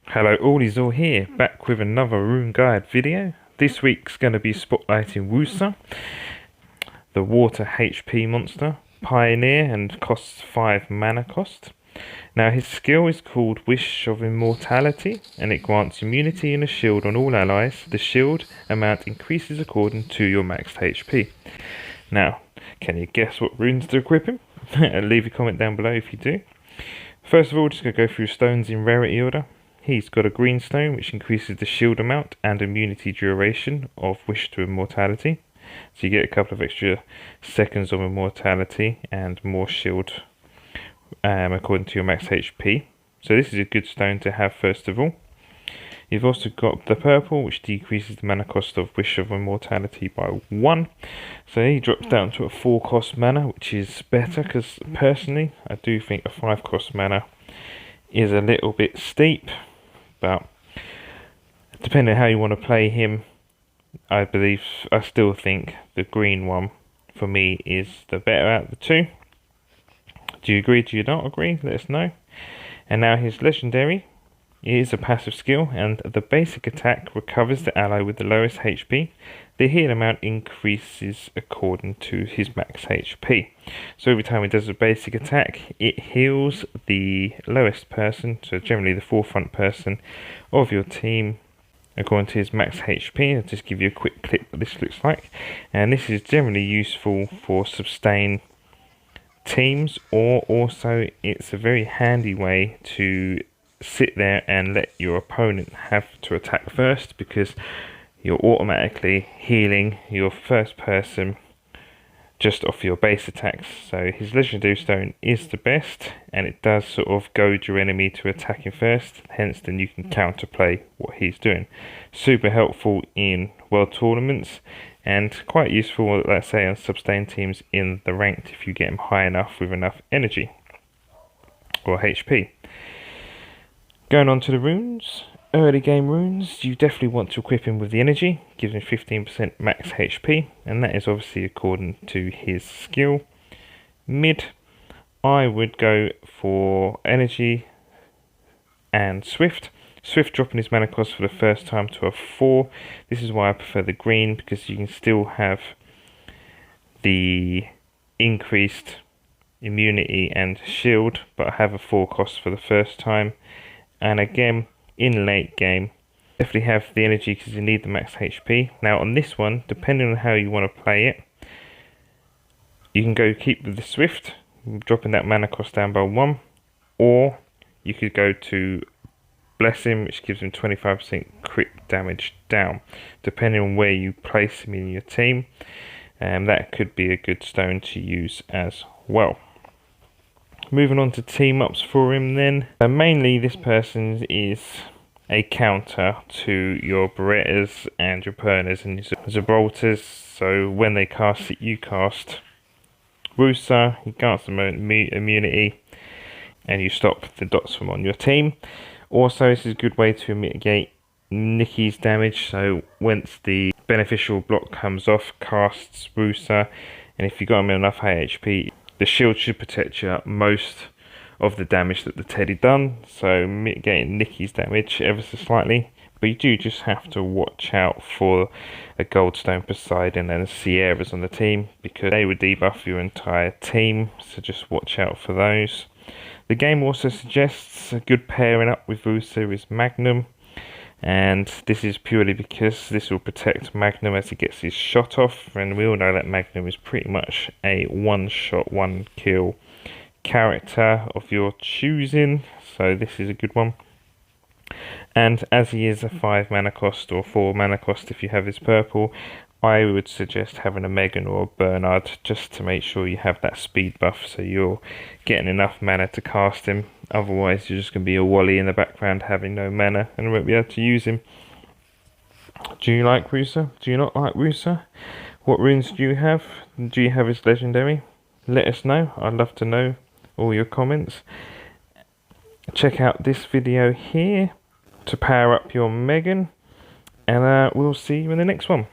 Hello all, is all here, back with another Rune Guide video. This week's going to be spotlighting Woosa, the water HP monster, pioneer and costs 5 mana cost. Now his skill is called Wish of Immortality and it grants immunity and a shield on all allies. The shield amount increases according to your maxed HP. Now, can you guess what runes to equip him? Leave a comment down below if you do. First of all, just going to go through stones in rarity order. He's got a green stone which increases the shield amount and immunity duration of Wish to Immortality. So you get a couple of extra seconds of immortality and more shield according to your max HP. So this is a good stone to have first of all. You've also got the purple which decreases the mana cost of Wish of Immortality by 1. So he drops down to a 4 cost mana, which is better because personally I do think a 5 cost mana is a little bit steep. But depending on how you want to play him, I still think the green one for me is the better out of the two. Do you agree? Do you not agree? Let us know. And now his legendary is a passive skill, and the basic attack recovers the ally with the lowest HP. The heal amount increases according to his max HP. So every time he does a basic attack, it heals the lowest person, so generally the forefront person of your team, according to his max HP. I'll just give you a quick clip what this looks like. And this is generally useful for sustain teams, or also it's a very handy way to sit there and let your opponent have to attack first, because you're automatically healing your first person just off your base attacks. So his legendary stone is the best, and it does sort of goad your enemy to attacking first, hence then you can counterplay what he's doing. Super helpful in world tournaments and quite useful, let's say, on sustain teams in the ranked if you get him high enough with enough energy or HP. Going on to the runes, early game runes, you definitely want to equip him with the energy, gives him 15% max HP, and that is obviously according to his skill. Mid, I would go for energy and swift. Swift dropping his mana cost for the first time to a 4. This is why I prefer the green, because you can still have the increased immunity and shield, but have a 4 cost for the first time. And again, in late game, definitely have the energy because you need the max HP. Now on this one, depending on how you want to play it, you can go keep with the swift, dropping that mana cost down by 1, or you could go to bless him, which gives him 25% crit damage down, depending on where you place him in your team. That could be a good stone to use as well. Moving on to team ups for him then. Mainly this person is a counter to your Berettas and your Pernas and your Gibraltars. So when they cast it, you cast Woosa, you grant them immunity, and you stop the dots from on your team. Also, this is a good way to mitigate Nikki's damage. So once the beneficial block comes off, casts Woosa, and if you got him enough high HP, the shield should protect you most of the damage that the Teddy done, so mitigating Nikki's damage ever so slightly. But you do just have to watch out for a Goldstone Poseidon and a Sierras on the team, because they would debuff your entire team, so just watch out for those. The game also suggests a good pairing up with Woosa is Magnum, and this is purely because this will protect Magnum as he gets his shot off, and we all know that Magnum is pretty much a one-shot, one-kill character of your choosing, so this is a good one. And as he is a 5 mana cost or 4 mana cost if you have his purple, I would suggest having a Megan or a Bernard just to make sure you have that speed buff, so you're getting enough mana to cast him. Otherwise you're just going to be a Wally in the background having no mana and won't be able to use him. Do you like Woosa? Do you not like Woosa? What runes do you have? Do you have his legendary? Let us know. I'd love to know all your comments. Check out this video here to power up your Megan, and we'll see you in the next one.